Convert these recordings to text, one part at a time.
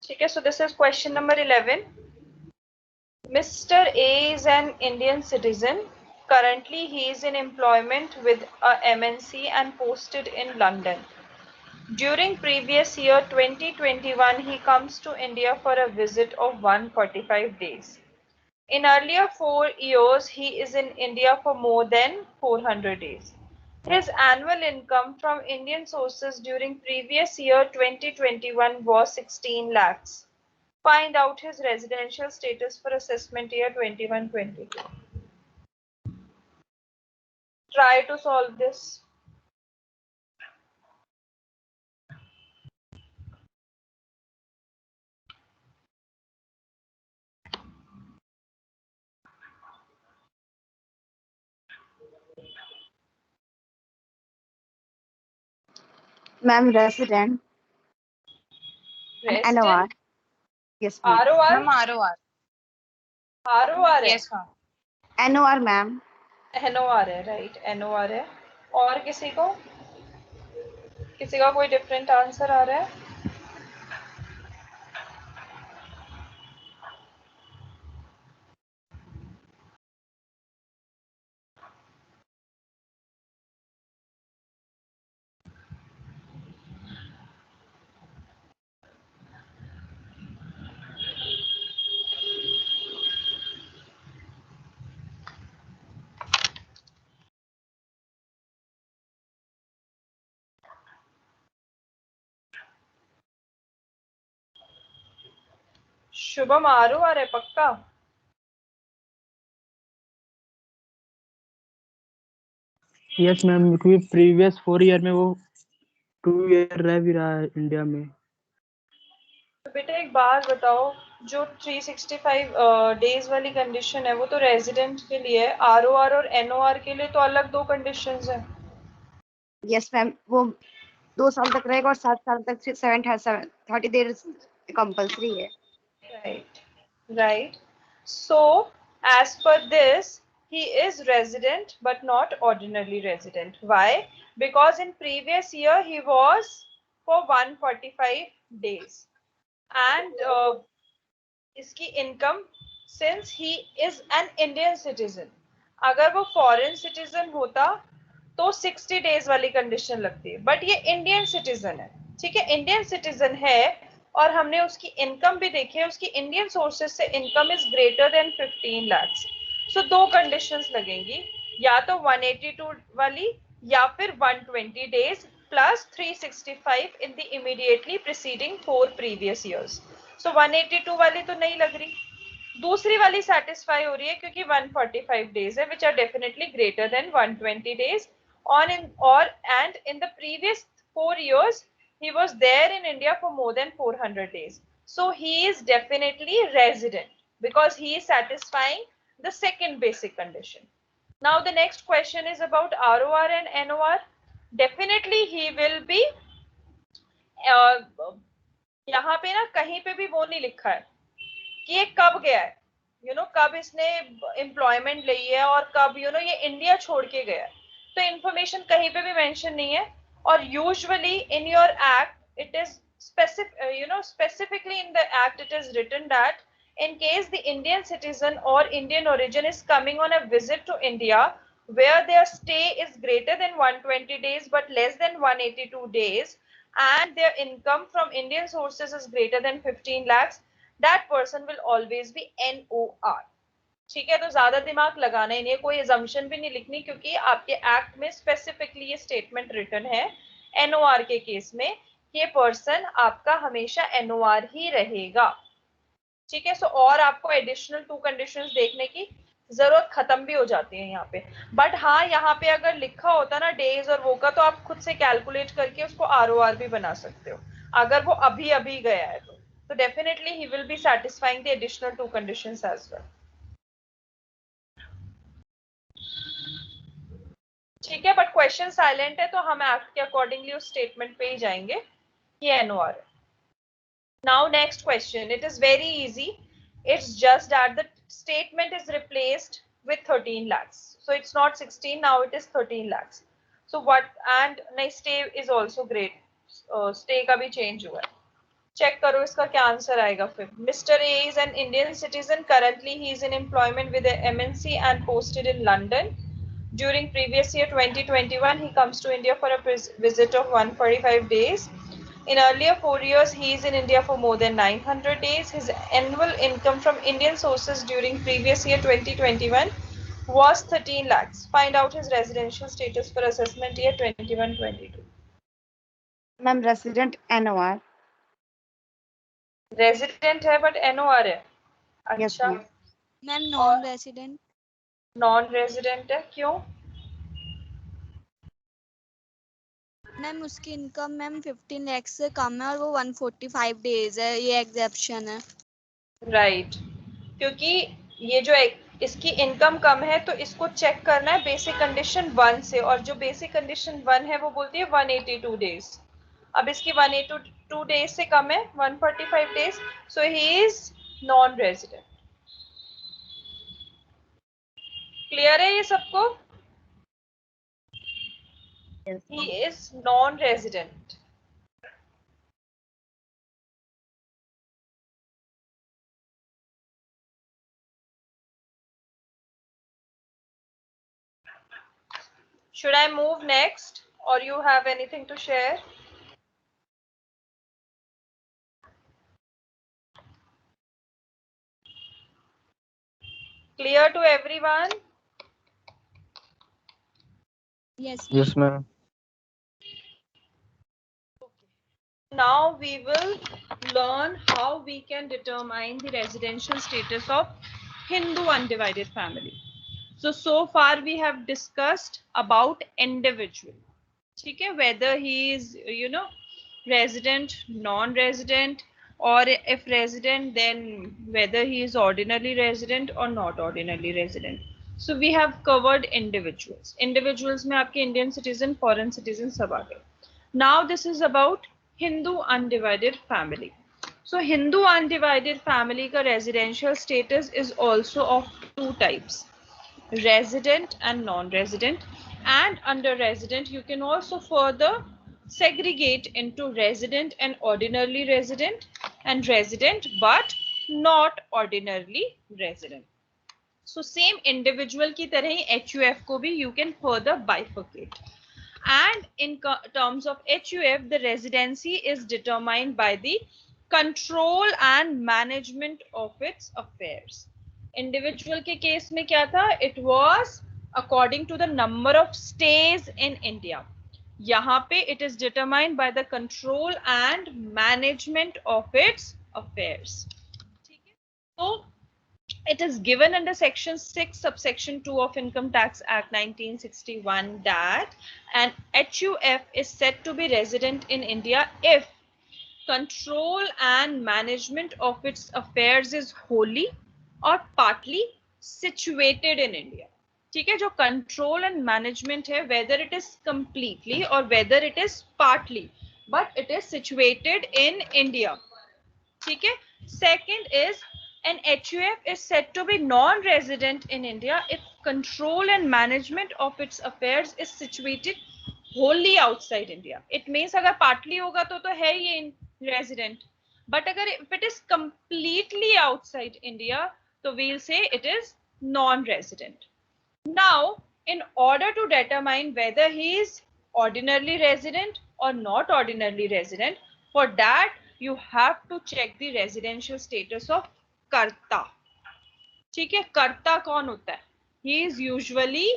ठीक है, so this is question number 11. Mr. A is an Indian citizen. Currently, he is in employment with a MNC and posted in London. During previous year 2021, he comes to India for a visit of 145 days. In earlier 4 years, he is in India for more than 400 days. His annual income from Indian sources during previous year 2021 was 16 lakhs. Find out his residential status for assessment year 21-22. Try to solve this. Ma'am, resident and NOR. Resident, Yes, ma'am. ROR, ROR. ROR है, Yes, ma'am. NOR, ma'am. NOR है, right, NOR है. और किसी का कोई different answer आ रहा है? Shubham ROR है पक्का? यस मैम, क्योंकि प्रीवियस 4 ईयर में वो 2 ईयर रह भी रहा है इंडिया में। तो बेटा एक बात बताओ, जो 365 डेज वाली कंडीशन है वो तो रेजिडेंट के लिए है, ROR और NOR के लिए तो अलग दो कंडीशंस हैं. Yes, ma'am. वो 2 साल तक रहेगा और 7 साल तक 30 देर कंपल्सरी है. Right. So, as per this, he is resident but not ordinarily resident. Why? Because in previous year he was for 145 days. And इसकी income, since he is an Indian citizen, अगर वो foreign citizen होता तो 60 days वाली condition लगती है, but ये Indian citizen है. ठीक है, इंडियन सिटीजन है और हमने उसकी इनकम भी देखी है, उसकी इंडियन सोर्सेज से income is greater then 15 lakhs. सो दो कंडीशंस लगेंगी, या तो 182 वाली या फिर 120 days plus 365 in the immediately preceding 4 previous years. सो 182 वाली तो नहीं लग रही, दूसरी वाली सेटिस्फाई हो रही है क्योंकि 145 days है, which are definitely greater than 120 days. And in the previous 4 years he was there in India for more than 400 days. So he is definitely resident because he is satisfying the second basic condition. Now the next question is about ROR and NOR. Definitely he will be यहाँ पे ना कहीं पे भी वो नहीं लिखा है कि ये कब गया है, कब इसने एम्प्लॉयमेंट ली है और कब ये इंडिया छोड़ के गया है, तो इंफॉर्मेशन कहीं पे भी मेंशन नहीं है. और usually in your act it is specifically in the act it is written that in case the Indian citizen or Indian origin is coming on a visit to India where their stay is greater than 120 days but less than 182 days and their income from Indian sources is greater than 15 lakhs, that person will always be NOR. ठीक है, तो ज्यादा दिमाग लगाना ही नहीं है, कोई assumption भी नहीं लिखनी क्योंकि आपके एक्ट में स्पेसिफिकली ये स्टेटमेंट रिटन है NOR के केस में, ये पर्सन आपका हमेशा NOR ही रहेगा. ठीक है, सो और आपको एडिशनल 2 कंडीशंस देखने की जरूरत खत्म भी हो जाती है यहाँ पे. बट हाँ, यहाँ पे अगर लिखा होता ना डेज और वो का, तो आप खुद से कैलकुलेट करके उसको ROR भी बना सकते हो अगर वो अभी अभी गया है तो definitely he will be satisfying the additional 2 conditions as well. ठीक है, बट क्वेश्चन साइलेंट है तो हम एक्ट के अकॉर्डिंगली उस स्टेटमेंट पे ही जाएंगे कि NOR है. Now next question, it is very easy. It's just that the statement is replaced with 13 lakhs. So it's not 16, now it is 13 lakhs. So what, and stay is also great. Stay का भी change हुआ है. Check करो इसका क्या answer आएगा फिर. Mister A is an Indian citizen. Currently he is in employment with MNC and posted in London. During previous year 2021, he comes to India for a visit of 145 days. In earlier 4 years, he is in India for more than 900 days. His annual income from Indian sources during previous year 2021 was 13 lakhs. Find out his residential status for assessment year 21-22. Ma'am resident NOR. Resident है but NOR है. Yes अच्छा. Ma'am. Ma'am और non resident. Non resident है क्यों? Ma'am उसकी income ma'am 15 lakh से कम है और वो 145 डेज है, ये एग्जेप्शन है. राइट. क्योंकि ये जो इसकी इनकम कम है तो इसको चेक करना है बेसिक कंडीशन 1 से, और जो बेसिक कंडीशन 1 है वो बोलती है 182 डेज. अब इसकी 182 डेज से कम है 145 days, so he is non resident. Clear है ये सबको? He is non resident. Should I move next or you have anything to share? Clear to everyone? Yes. Yes, ma'am. Now we will learn how we can determine the residential status of Hindu undivided family. So far we have discussed about individual. ठीक है, whether he is, resident, non-resident, or if resident, then whether he is ordinarily resident or not ordinarily resident. So we have covered individuals. Individuals में आपके Indian citizen, foreign citizen सब आ गए. Now this is about Hindu undivided family. So Hindu undivided family का residential status is also of two types, resident and non-resident. And under resident you can also further segregate into resident and ordinarily resident, and resident but not ordinarily resident. So same individual की तरह ही HUF को भी you can further bifurcate. And in terms of HUF, the residency is determined by the control and management of its affairs. Individual के case में क्या था? It was according to the number of stays in India. यहाँ पे it is determined by the control and management of its affairs. ठीक है? तो it is given under section 6 subsection 2 of Income Tax Act 1961 that an HUF is said to be resident in India if control and management of its affairs is wholly or partly situated in India. ठीक है, जो control and management है, whether it is completely or whether it is partly, but it is situated in India. ठीक है. Second is an HUF is said to be non-resident in India if control and management of its affairs is situated wholly outside India. It means अगर partly होगा तो है ये resident, but अगर if it is completely outside India, तो we'll say it is non-resident. Now, in order to determine whether he is ordinarily resident or not ordinarily resident, for that you have to check the residential status of कर्ता. ठीक है, कर्ता कौन होता है? He is usually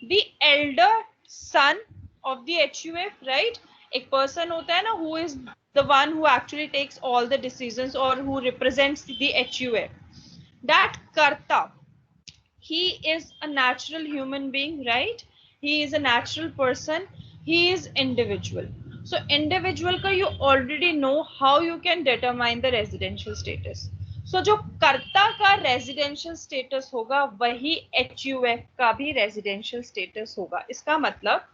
the elder son of the HUF, right? एक person होता है ना who is the one who actually takes all the decisions or who represents the HUF. That कर्ता, he is a natural human being, right? He is a natural person. He is individual. So individual का you already know how you can determine the residential status. So जो कर्ता का residential status होगा वही HUF का भी residential status होगा. इसका मतलब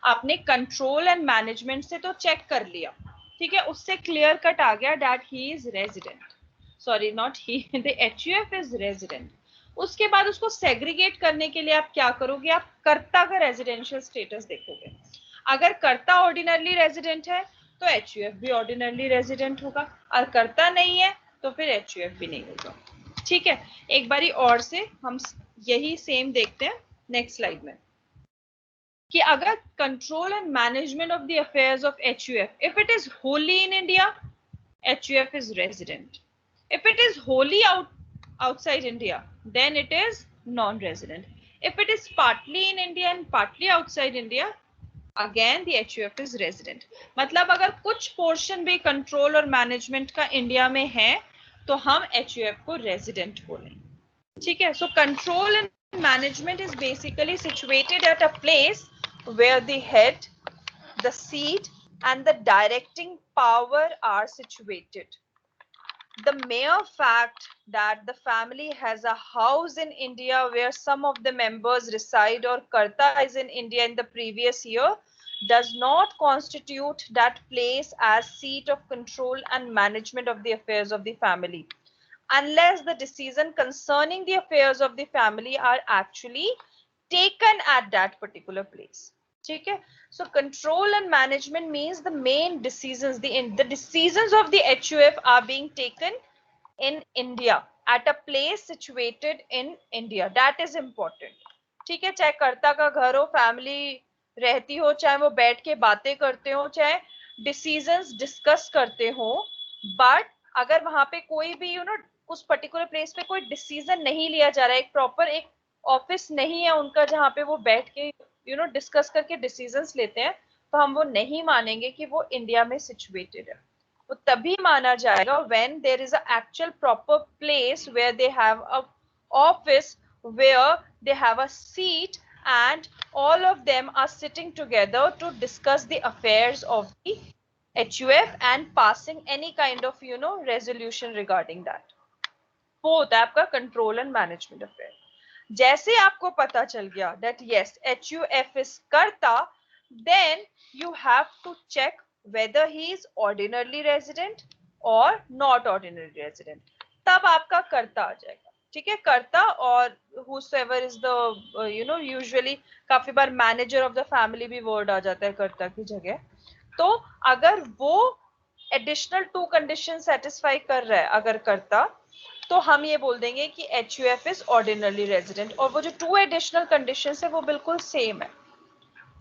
आपने control and management से तो check कर लिया, ठीक है, उससे clear cut आ गया that he is resident. Sorry, not he. The HUF is resident. उसके बाद उसको सेग्रीगेट करने के लिए आप क्या करोगे? आप कर्ता का रेजिडेंशियल स्टेटस देखोगे. अगर कर्ता ऑर्डिनरली रेजिडेंट है तो HUF भी ऑर्डिनरी रेजिडेंट होगा, और कर्ता नहीं है तो फिर HUF भी नहीं होगा। ठीक है, एक बारी और से हम यही सेम देखते हैं नेक्स्ट स्लाइड में कि अगर control and management of the affairs of HUF, if it is wholly in India, HUF is resident. If it is wholly outside India, then it is non-resident. If it is partly in India and partly outside India, again the HUF is resident. मतलब अगर कुछ portion भी control और management का India में है तो हम HUF को रेजिडेंट बोलेंगे। ठीक है, so control and management is basically situated at a place where the head, the seat and the directing power are situated. The mere fact that the family has a house in India where some of the members reside or karta is in India in the previous year does not constitute that place as seat of control and management of the affairs of the family, unless the decision concerning the affairs of the family are actually taken at that particular place. ठीक है, so control and management means the main decisions, the decisions of the HUF are being taken in India at a place situated in India. That is important. ठीक है, चाहे कर्ता का घर हो, family रहती हो, चाहे वो बैठ के बातें करते हो, चाहे डिसीजंस डिस्कस करते हो, बट अगर वहां पे कोई भी उस पर्टिकुलर प्लेस पे कोई डिसीजन नहीं लिया जा रहा है, एक प्रॉपर एक ऑफिस नहीं है उनका जहाँ पे वो बैठ के डिस्कस करके डिसीजंस लेते हैं, तो हम वो नहीं मानेंगे कि वो इंडिया में सिचुएटेड है। वो तभी माना जाएगा when there is an actual proper place where they have a office, where they have a seat and all of them are sitting together to discuss the affairs of the HUF and passing any kind of resolution regarding that. Fourth, आपका control and management affair. जैसे आपको पता चल गया that yes HUF is कर्ता, then you have to check whether he is ordinarily resident or not ordinarily resident. तब आपका कर्ता आ जाएगा। ठीक है, कर्ता और whosoever is the usually काफी बार मैनेजर ऑफ द फैमिली भी वर्ड आ जाता है कर्ता की जगह। तो अगर वो एडिशनल 2 कंडीशन सेटिस्फाई कर रहा है अगर कर्ता, तो हम ये बोल देंगे कि HUF इज ऑर्डिनरी रेजिडेंट, और वो जो 2 एडिशनल कंडीशंस है वो बिल्कुल सेम है।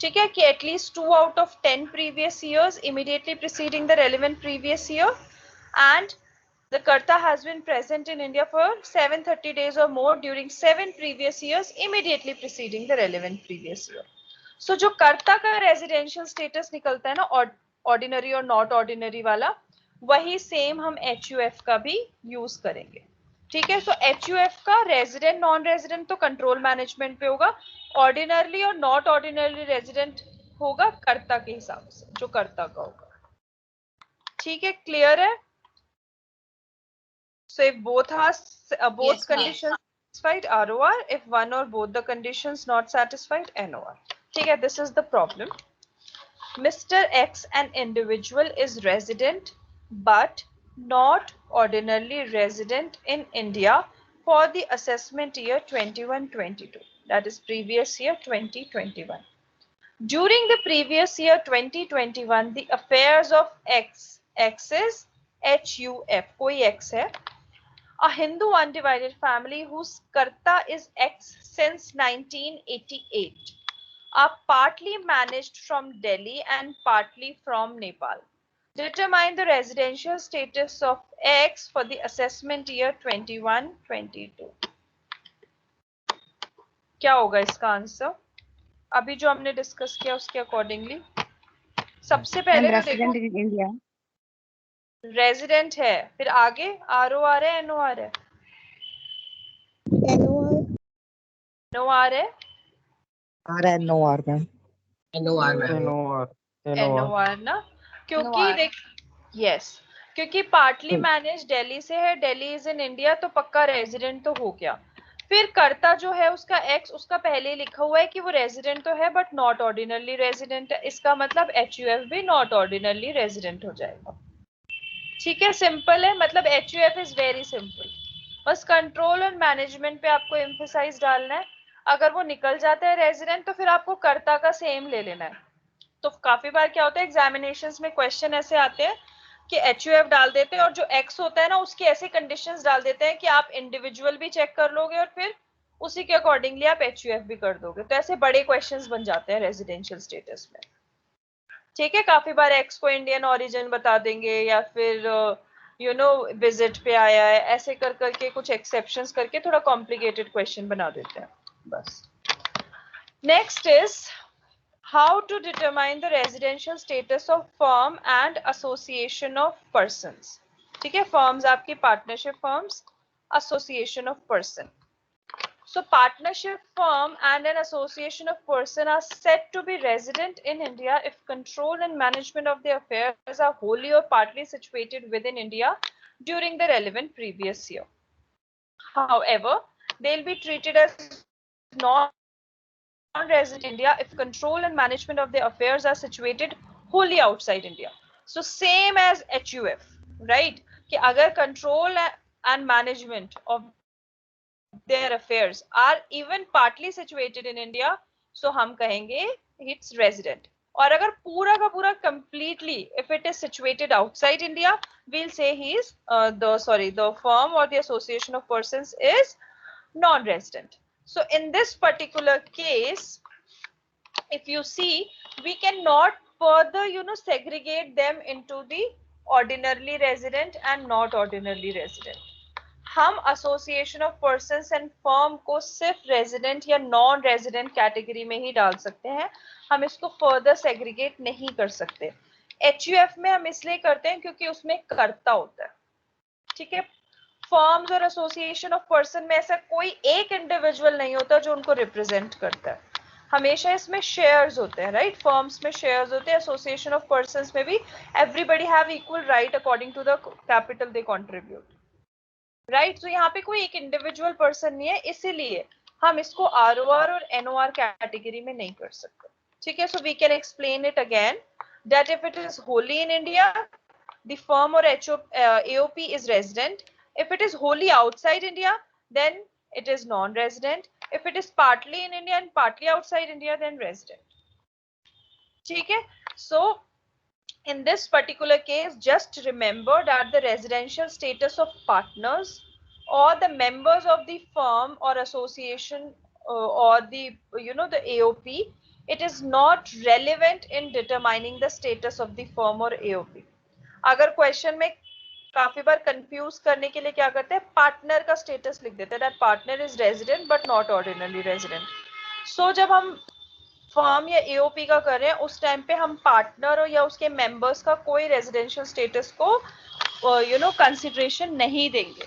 ठीक है, कि at least 2 out of 10 previous years immediately preceding the relevant previous year, and the karta has been present in India for 730 days or more during 7 previous years immediately preceding the relevant previous year. So जो कर्ता का residential status निकलता है ना ordinary और not ordinary वाला, वही same हम HUF का भी यूज करेंगे। ठीक है, सो HUF का रेजिडेंट नॉन रेजिडेंट तो कंट्रोल मैनेजमेंट पे होगा, ऑर्डिनरली और नॉट ऑर्डिनरली रेजिडेंट होगा कर्ता के हिसाब से, जो कर्ता का होगा। ठीक है, क्लियर है? So if both are both yes, conditions satisfied, ROR. If one or both the conditions not satisfied, NOR. ठीक है, this is the problem. Mr. X, an individual, is resident but not ordinarily resident in India for the assessment year 21-22. That is previous year 2021. During the previous year 2021, the affairs of X is HUF. कोई X है. A Hindu undivided family whose karta is X since 1988 are partly managed from Delhi and partly from Nepal. Determine the residential status of X for the assessment year 21-22. क्या होगा इसका answer? अभी जो हमने discuss किया उसके accordingly सबसे पहले तो देखो इंडिया रेजिडेंट है, फिर आगे ROR है NOR है? NOR है? NOR ma'am. NOR ना, क्योंकि देख यस, क्योंकि पार्टली मैनेज दिल्ली से है, दिल्ली इज इन इंडिया, तो पक्का रेजिडेंट तो हो गया। फिर कर्ता जो है उसका X, उसका पहले लिखा हुआ है कि वो रेजिडेंट तो है बट नॉट ऑर्डिनरली रेजिडेंट है, इसका मतलब HUF भी नॉट ऑर्डिनरली रेजिडेंट हो जाएगा। ठीक है, सिंपल है, मतलब HUF इज वेरी सिंपल। बस कंट्रोल और मैनेजमेंट पे आपको एम्फसाइज डालना है। अगर वो निकल जाता है रेजिडेंट तो फिर आपको कर्ता का सेम ले लेना है। तो काफी बार क्या होता है एग्जामिनेशंस में क्वेश्चन ऐसे आते हैं कि HUF डाल देते हैं और जो X होता है ना उसकी ऐसी कंडीशंस डाल देते हैं कि आप इंडिविजुअल भी चेक कर लोगे और फिर उसी के अकॉर्डिंगली आप HUF भी कर दोगे, तो ऐसे बड़े क्वेश्चंस बन जाते हैं रेजिडेंशियल स्टेटस में। ठीक है, काफी बार X को इंडियन ओरिजिन बता देंगे या फिर विजिट पे आया है, ऐसे कर करके कुछ एक्सेप्शंस करके थोड़ा कॉम्प्लिकेटेड क्वेश्चन बना देते हैं बस। Next is how to determine the residential status of firm and association of persons. ठीक है, firms आपकी partnership firms, association of person. So partnership firm and an association of person are said to be resident in India if control and management of their affairs are wholly or partly situated within India during the relevant previous year. However, they'll be treated as non-resident India if control and management of their affairs are situated wholly outside India. So same as HUF, right? कि अगर control and management of their affairs are even partly situated in India, so हम कहेंगे it's resident. और अगर पूरा का पूरा completely, if it is situated outside India, we'll say he is the firm or the association of persons is non-resident. So in this particular case, if you see, we cannot further segregate them into the ordinarily resident and not ordinarily resident. हम association of persons and firm को सिर्फ resident या non resident category में ही डाल सकते हैं, हम इसको further segregate नहीं कर सकते। HUF में हम इसलिए करते हैं क्योंकि उसमें कर्ता होता है, ठीक है। फर्म्स और एसोसिएशन ऑफ पर्सन में ऐसा कोई एक इंडिविजुअल नहीं होता जो उनको रिप्रेजेंट करता है, हमेशा इसमें शेयर्स होते हैं, राइट। फर्म्स में शेयर्स होते हैं, एसोसिएशन ऑफ पर्संस में भी everybody have equal right according to the capital they contribute, right. तो यहाँ पे कोई एक इंडिविजुअल पर्सन नहीं है, इसीलिए हम इसको ROR और NOR कैटेगरी में नहीं कर सकते, ठीक है। So we can explain it again that if it is wholly in India, the firm or AOP is resident. If it is wholly outside India, then it is non-resident. If it is partly in India and partly outside India, then resident. ठीक है? So in this particular case, just remember that the residential status of partners or the members of the firm or association or the the AOP, it is not relevant in determining the status of the firm or AOP. अगर question में काफी बार confuse करने के लिए क्या करते हैं, partner का स्टेटस लिख देते हैं, that partner is resident but not ordinary resident. So जब हम फर्म या एओपी का कर रहे हैं उस टाइम पे हम पार्टनर या उसके मेंबर्स का कोई रेजिडेंशियल स्टेटस को कंसिडरेशन नहीं देंगे,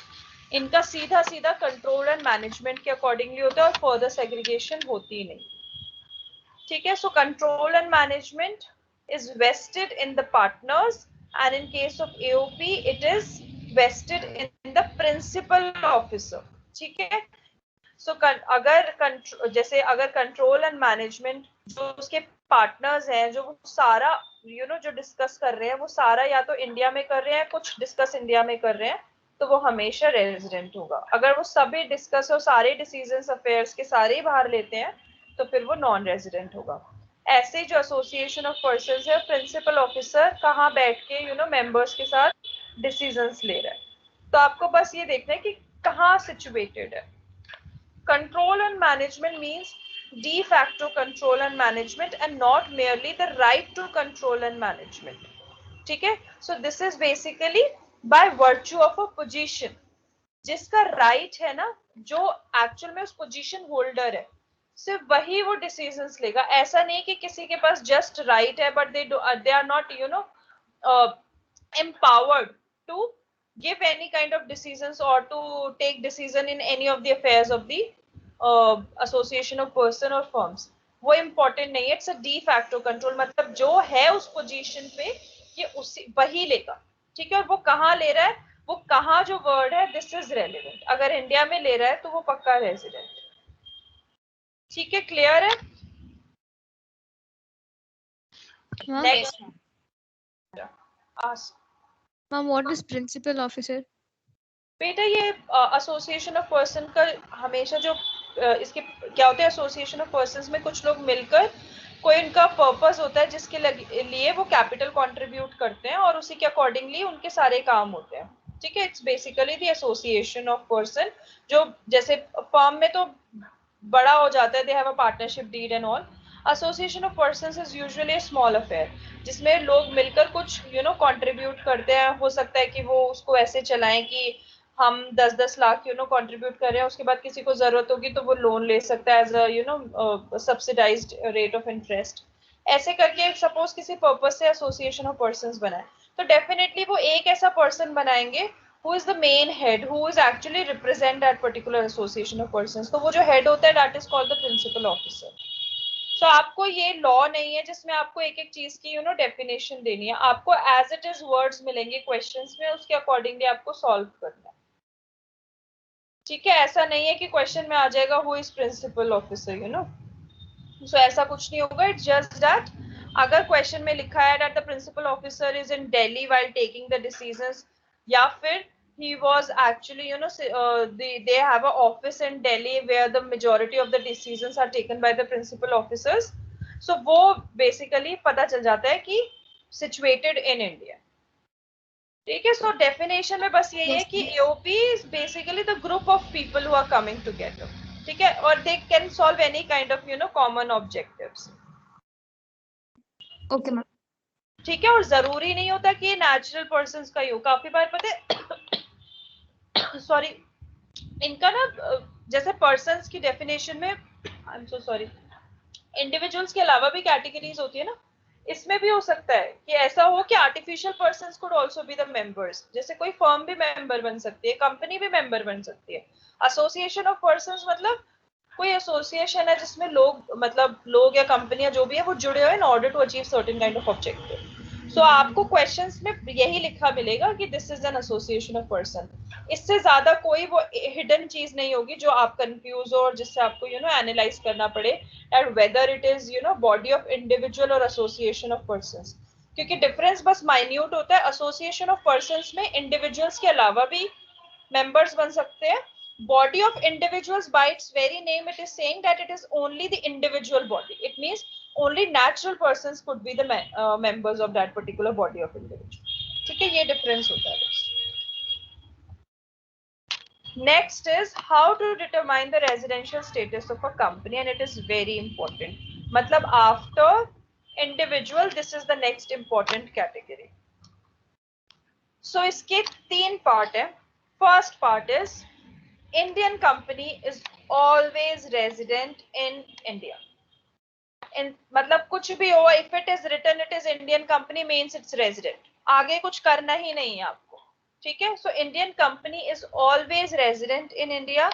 इनका सीधा सीधा कंट्रोल एंड मैनेजमेंट के अकॉर्डिंगली होता है और फर्दर सेग्रीगेशन होती ही नहीं, ठीक है। So control and management is vested in the partners and in case of AOP it is vested in the principal officer, ठीक है। सो अगर जैसे अगर कंट्रोल एंड मैनेजमेंट जो उसके पार्टनर्स हैं, जो सारा जो डिस्कस कर रहे हैं वो सारा या तो इंडिया में कर रहे हैं, कुछ डिस्कस इंडिया में कर रहे हैं, तो वो हमेशा रेजिडेंट होगा। अगर वो सभी डिस्कस और सारे डिसीजंस अफेयर्स के सारे ही बाहर लेते हैं तो फिर वो नॉन रेजिडेंट होगा। ऐसे जो एसोसिएशन ऑफ पर्संस है, प्रिंसिपल ऑफिसर कहाँ बैठ के मेंबर्स के साथ डिसीजंस ले रहा है, तो आपको बस ये देखना है कि कहाँ सिचुएटेड है। Control and management means de facto control and management and not merely the right to control and management, ठीक है। so this is basically by virtue of a position, जिसका right है ना, जो एक्चुअल में उस पोजीशन होल्डर है, सिर्फ वही वो डिसीजंस लेगा। ऐसा नहीं कि किसी के पास जस्ट राइट है but they are not empowered to give any kind of decisions or to take decision in any of the affairs of the association of person or firms, वो important नहीं है। It's a de facto control, मतलब जो है उस position पे ये उसी वही लेगा, ठीक है। और वो कहाँ ले रहा है, वो कहाँ जो वर्ड है दिस इज रेलिवेंट, अगर इंडिया में ले रहा है तो वो पक्का रेजिडेंट, ठीक है। क्लियर है? Next ma'am what is principal officer? बेटा ये एसोसिएशन ऑफ पर्सन का हमेशा जो इसके क्या होता है, एसोसिएशन ऑफ पर्संस में कुछ लोग मिलकर कोई उनका पर्पस होता है जिसके लिए वो कैपिटल कंट्रीब्यूट करते हैं और उसी के अकॉर्डिंगली उनके सारे काम होते हैं, ठीक है। It's basically the association of person, जो जैसे फर्म में तो बड़ा हो जाता है, they have a partnership deed and all. Association of persons is usually a small affair, जिसमें लोग मिलकर कुछ कंट्रीब्यूट करते हैं। हो सकता है कि वो उसको ऐसे चलाएं कि हम 10-10 लाख कंट्रीब्यूट कर रहे हैं, उसके बाद किसी को जरूरत होगी तो वो लोन ले सकता है as a subsidized rate of interest. ऐसे करके सपोज किसी पर्पस से एसोसिएशन ऑफ पर्संस बनाए, तो डेफिनेटली वो एक ऐसा पर्सन बनाएंगे who is the main head, who is actually represent that particular association of persons। तो वो जो head होता है that is called the principal officer। So आपको ये law नहीं है जिसमें आपको एक एक चीज की definition देनी है, आपको as it is words मिलेंगे questions में, उसके accordingly आपको solve करना है, ठीक है। ऐसा नहीं है कि question में आ जाएगा who is principal officer, so ऐसा कुछ नहीं होगा। It's just that अगर question में लिखा है that the principal officer is in Delhi while taking the decisions, या फिर he was actually they have an office in Delhi where the majority of the decisions are taken by the principal officers, so वो basically पता चल जाता है कि situated in India, ठीक है। सो डेफिनेशन में बस यही है कि AOP is basically the group of people who are coming together, ठीक है, और they can solve any kind of common objectives, Okay, ma'am. ठीक है। और जरूरी नहीं होता कि ये नेचुरल पर्संस का ही हो, काफी बार पता है सॉरी इनका ना जैसे पर्संस की डेफिनेशन में, I am so sorry, individuals के अलावा भी कैटेगरीज होती है ना, इसमें भी हो सकता है कि ऐसा हो कि artificial persons could also be the members, जैसे कोई फर्म भी मेंबर बन सकती है, कंपनी भी मेंबर बन सकती है। एसोसिएशन ऑफ पर्संस मतलब कोई एसोसिएशन है जिसमें लोग, मतलब लोग या कंपनियां जो भी है वो जुड़े हुए in order to achieve certain kind of objective. So आपको क्वेश्चंस में यही लिखा मिलेगा कि this is an association of person, इससे ज्यादा कोई वो हिडन चीज नहीं होगी जो आप कंफ्यूज हो और जिससे आपको एनालाइज करना पड़े at whether it is body of individual और एसोसिएशन ऑफ पर्संस, क्योंकि डिफरेंस बस माइन्यूट होता है। एसोसिएशन ऑफ पर्संस में इंडिविजुअल्स के अलावा भी मेंबर्स बन सकते हैं। Body of individuals, by its very name, it is saying that it is only the individual body. It means only natural persons could be the members of that particular body of individual, ठीक है, ये difference होता है बस। Next is how to determine the residential status of a company, and it is very important। मतलब after individual, this is the next important category। So इसके 3 part है। First part is Indian company is always resident in India। मतलब कुछ भी हो, if it is written it is Indian company means it's resident, आगे कुछ करना ही नहीं है आपको, ठीक है। So Indian company is always resident in India।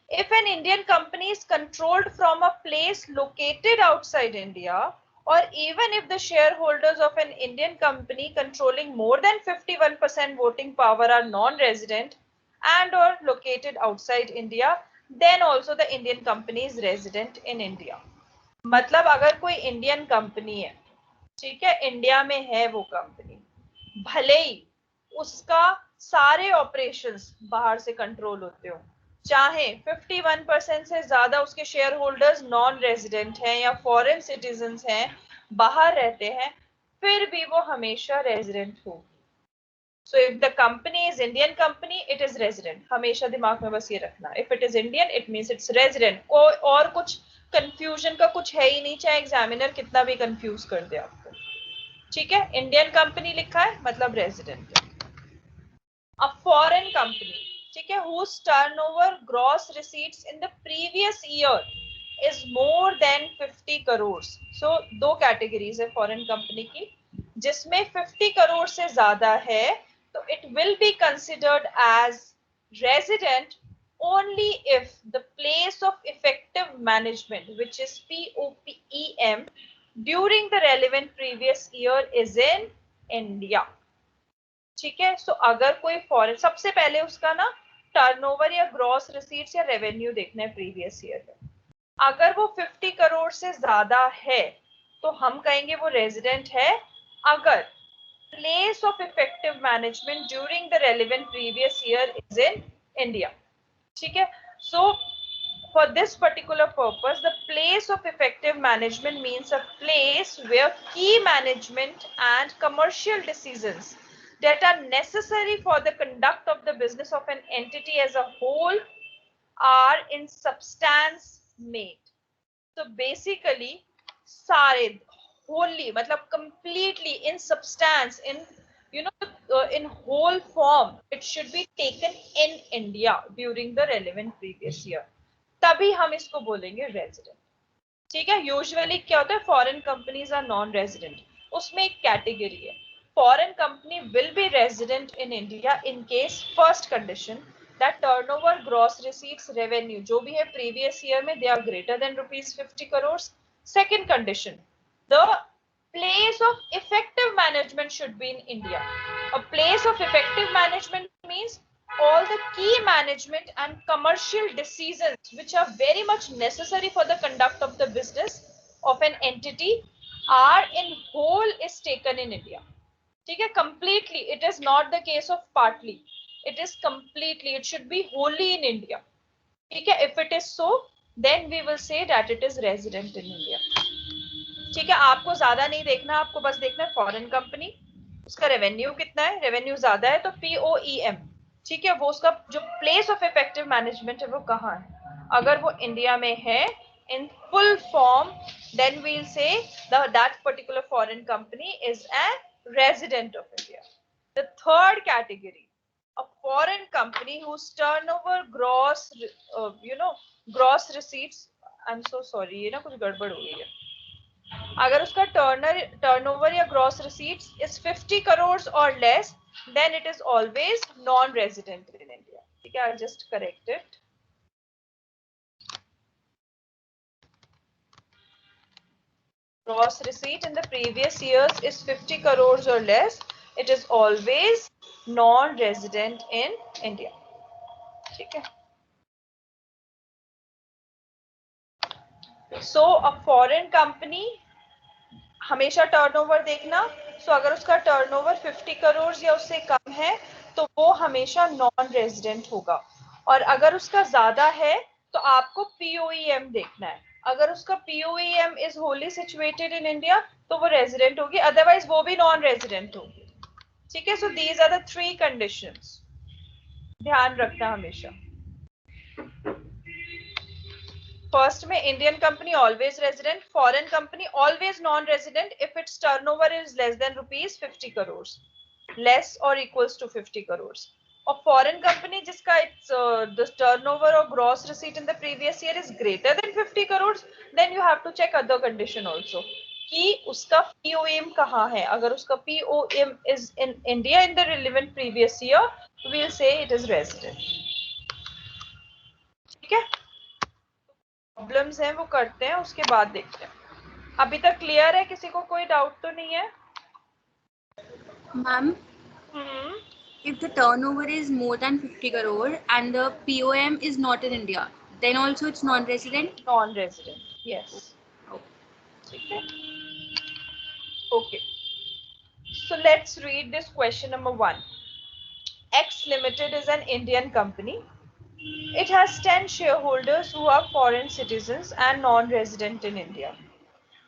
If an Indian company is controlled from a place located outside India, or even if the shareholders of an Indian company controlling more than 51% voting power are non-resident and or located outside India, then also the Indian company is resident in India। मतलब अगर कोई Indian company है, ठीक है, India में है वो company, भले ही उसका सारे ऑपरेशंस बाहर से कंट्रोल होते हो, चाहे 51% से ज्यादा उसके शेयर होल्डर्स नॉन रेजिडेंट हैं या फॉरेन सिटीजन्स हैं, बाहर रहते हैं, फिर भी वो हमेशा रेजिडेंट होगी। So if the company is Indian company, it is resident। हमेशा दिमाग में बस ये रखना, if it is Indian, it means it's resident। कोई और कुछ कंफ्यूजन का कुछ है ही नहीं, चाहे एग्जामिनर कितना भी कंफ्यूज कर दे आपको, ठीक है। इंडियन कंपनी लिखा है मतलब रेजिडेंट। A foreign company, ठीक है, whose turnover gross receipts in the previous year is more than 50 crores। So दो कैटेगरीज है फॉरेन कंपनी की, जिसमें 50 करोड़ से ज्यादा है तो it will be considered as resident only if the place of effective management, which is POPEM, during the relevant previous year is in India, ठीक है। सो अगर कोई फॉरेन, सबसे पहले उसका ना टर्नओवर या ग्रॉस रिसीट्स या रेवेन्यू देखना है प्रीवियस ईयर में, अगर वो 50 करोड़ से ज्यादा है तो हम कहेंगे वो रेजिडेंट है। अगर place of effective management during the relevant previous year is in India, ठीक है। So For this particular purpose, the place of effective management means a place where key management and commercial decisions that are necessary for the conduct of the business of an entity as a whole are in substance made. So basically, sare wholly, matlab completely, in substance, in in whole form, it should be taken in India during the relevant previous year. तभी हम इसको बोलेंगे resident. ठीक है. Usually क्या होता है, foreign companies are non resident. उसमें एक कैटेगरी है, foreign company will be resident in India in case, first condition, that turnover, gross receipts, revenue जो भी है previous year में they are greater than rupees 50 crores. Second condition, the place of effective management should be in India. A place of effective management means all the key management and commercial decisions which are very much necessary for the conduct of the business of an entity are in whole is taken in India. ठीक है. Completely, it is not the case of partly, it is completely, it should be wholly in India. ठीक है. If it is so, then we will say that it is resident in India. ठीक है. आपको ज्यादा नहीं देखना, आपको बस देखना है फॉरेन कंपनी, उसका रेवेन्यू कितना है. रेवेन्यू ज्यादा है तो POEM. ठीक है. वो उसका जो प्लेस ऑफ इफेक्टिव मैनेजमेंट है वो कहाँ है. अगर वो इंडिया में है in full form, then we'll say that particular foreign company is a resident of India. The third category, a foreign company whose turnover, gross gross receipts, I'm so sorry, ये ना कुछ गड़बड़ हो गई है. अगर उसका टर्नओवर या ग्रॉस रिसीट्स इज 50 करोड़ और less, then it is always non resident in India. ठीक है. I just correct it. Gross receipt in the previous years is 50 crores or less, it is always non-resident in India. ठीक है. So a foreign company हमेशा turnover देखना. सो अगर उसका turnover 50 crore या उससे कम है तो वो हमेशा नॉन रेजिडेंट होगा. और अगर उसका ज्यादा है तो आपको POEM देखना है. अगर उसका POEM is Holi situated in India तो वो रेजिडेंट होगी, अदरवाइज वो भी नॉन रेजिडेंट होगी. ठीक है. So these are the 3 conditions, ध्यान रखना हमेशा. फर्स्ट में Indian company always resident, foreign company always non resident if its turnover is less than rupees 50 crore, less और इक्वल्स टू 50 करोड़. और फॉरेन कंपनी जिसका इट्स द टर्नओवर और gross receipt in the previous year is greater than 50 crore, then you have to check other condition also कि उसका POM कहाँ है. अगर उसका POM is in India in the relevant previous year, we will say it is resident. ठीक है. Problems हैं वो करते हैं, उसके बाद देखते हैं. अभी तक क्लियर है? किसी को कोई डाउट तो नहीं है? Ma'am, if the turnover is more than 50 crore and the POM is not in India, then also it's non-resident? Non-resident, yes. ठीक है. Okay. So let's read this question number 1. X Limited is an Indian company. It has 10 shareholders who are foreign citizens and non-resident in India.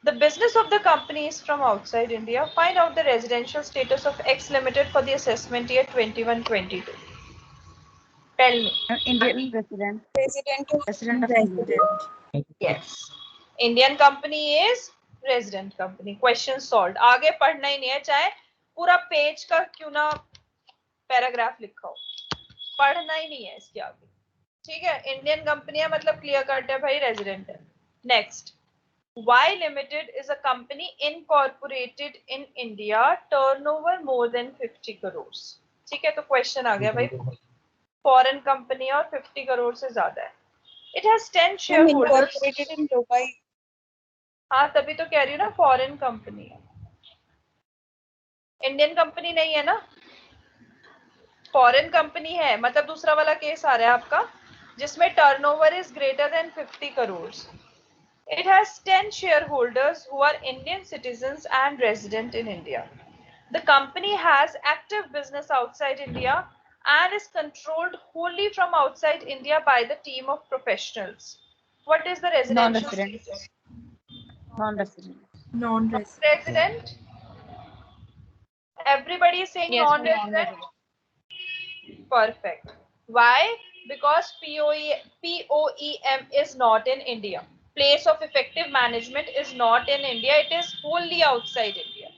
The business of the company is from outside India. Find out the residential status of X Limited for the assessment year 21-22. Tell me. Indian resident. Resident of India. Yes. Indian company is resident company. Question solved. आगे पढ़ना ही नहीं है, चाहे पूरा page का क्यों ना paragraph लिखा हो, पढ़ना ही नहीं है इसके आगे. ठीक है. इंडियन कंपनी है मतलब क्लियर कट है भाई, रेजिडेंट है. Next, Y Limited is a company incorporated in India, turnover more than 50 crores. ठीक है. तो क्वेश्चन आ गया भाई, फॉरेन कंपनी और 50 करोड़ से ज्यादा है. It has 10 shareholders. Incorporated in Dubai. हाँ, तभी तो कह रही हूँ ना, फॉरेन कंपनी है, इंडियन कंपनी नहीं है ना. फॉरेन कंपनी है मतलब दूसरा वाला केस आ रहा है आपका, जिसमें turnover is greater than 50 crore. It has 10 shareholders who are Indian citizens and resident in India. The company has active business outside India and is controlled wholly from outside India by the team of professionals. What is the residential Non-resident. status? Non-resident. Non-resident. Resident. Everybody is saying Yes, ma'am, non-resident. Perfect. Why? Because POEM is not in India. Place of effective management is not in India. It is wholly outside India.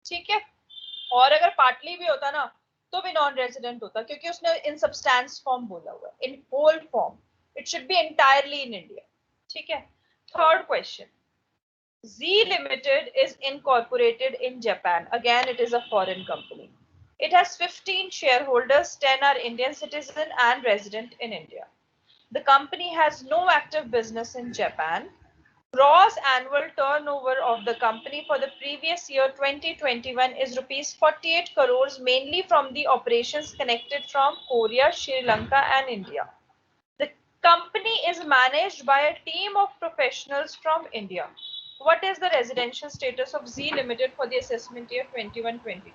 ठीक है? और अगर partly भी होता ना तो भी non resident होता क्योंकि उसने इन सब्सटेंस फॉर्म बोला हुआ है in whole form it should be entirely in India ठीक है third question Z Limited is incorporated in Japan. Again, it is a foreign company. It has 15 shareholders, 10 are Indian citizen and resident in India. The company has no active business in Japan. Gross annual turnover of the company for the previous year 2021 is rupees 48 crores mainly from the operations connected from Korea, Sri Lanka and India. The company is managed by a team of professionals from India. What is the residential status of Z Limited for the assessment year 21-20?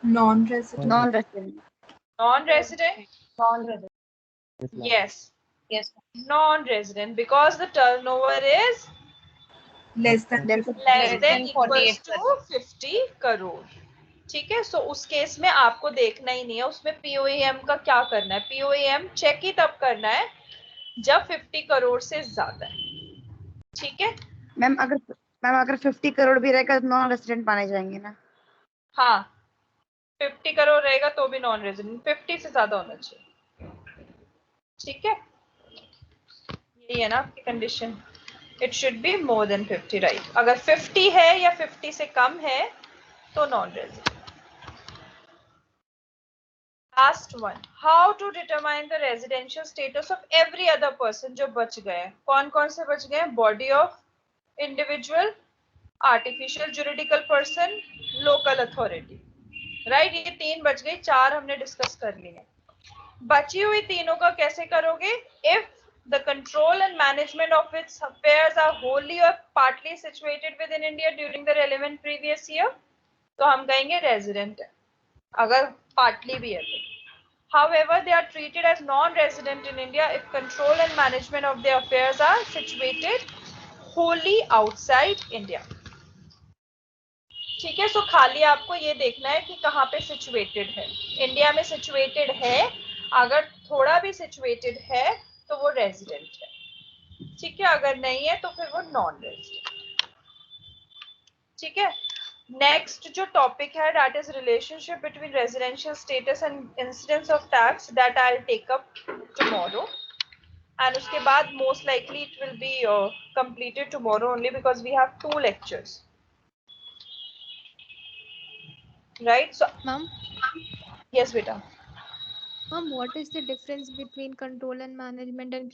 Non-resident. Non-resident. Non-resident? Non-resident. Yes. Yes. Non-resident because the turnover is Less than less than equals 48 to 50 crore ठीक है सो उस case में आपको देखना ही नहीं है उसमें POM का क्या करना है पीओएम चेक ही तब करना है जब 50 करोड़ से ज्यादा है ठीक है मैम अगर 50 करोड़ भी रहेगा तो नॉन रेजिडेंट माने जाएंगे ना हाँ 50 करोड़ रहेगा तो भी नॉन रेजिडेंट 50 से ज्यादा होना चाहिए ठीक है यही है ना आपकी condition it should be more than 50 right अगर 50 है या 50 से कम है तो non resident Last one. How to determine the residential status of every other person जो बच गए कौन कौन से बच गए body of individual artificial juridical person local authority right ये तीन बच गई चार हमने डिस्कस कर लिए बची हुई तीनों का कैसे करोगे if the control and management of its affairs are wholly or partly situated within India during the relevant previous year तो हम कहेंगे resident है अगर partly भी है तो However, they are treated as non-resident in India if control and management of their affairs are situated wholly outside India. ठीक है सो खाली आपको ये देखना है कि कहाँ पे सिचुएटेड है इंडिया में सिचुएटेड है अगर थोड़ा भी सिचुएटेड है तो वो रेजिडेंट है ठीक है अगर नहीं है तो फिर वो नॉन रेजिडेंट ठीक है नेक्स्ट जो टॉपिक है that is relationship between residential status and incidence of tax that I will take up tomorrow and उसके बाद most likely it will be completed tomorrow only because we have 2 lectures right so Ma'am, yes beta ma'am, what is the difference between control and management and